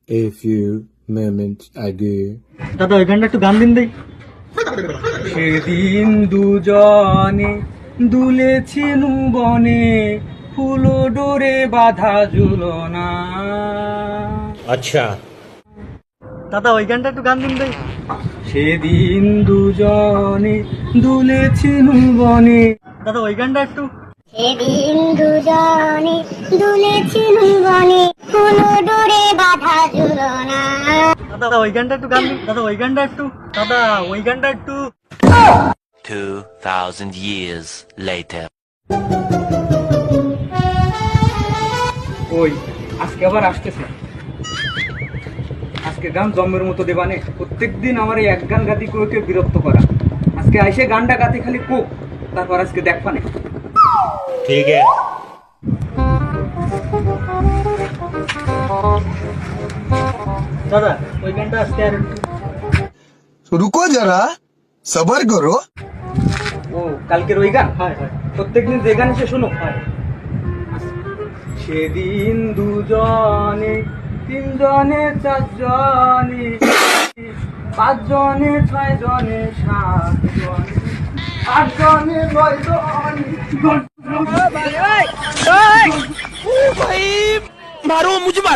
A few moments ago. দাদা ওই গানটা একটু গান দিন দেই। সেদিন দুজনে দুলেছিল বনে, ফুলো ডোরে বাঁধা ঝুলনা। আচ্ছা। দাদা ওই গানটা একটু গান দিন দেই। সেদিন দুজনে দুলেছিল বনে। দাদা ওই গানটা একটু। সেদিন দুজনে দুলেছিল বনে, ফুলো ডোরে বাঁধা ঝুলনা। দাদা ওই গানটা একটু গান দিন। দাদা ওই গানটা একটু। দাদা ওই গানটা একটু। 2000 years later. ওই আজকে আবার আসতেছে। আজকে গান জম্মের মতো দেবানে, প্রত্যেকদিন আমার এই এক গান গাতি করে বিরক্ত করা। আজকে আইসে গানটা গাতে খালি কোক, তারপর আজকে দেখবানে। ठीक है। দাদা ওই গানটা আজকে আর একটু। रुको जरा सबर करो। ও কালকের ওই গান? হয় হয়, প্রত্যেকদিন যে গান এসে শোনো। হয়। সেদিন দুজনে তিনজনে চারজনে পাঁচজনে ছয়জনে সাতজনে আটজনে নয়জনে।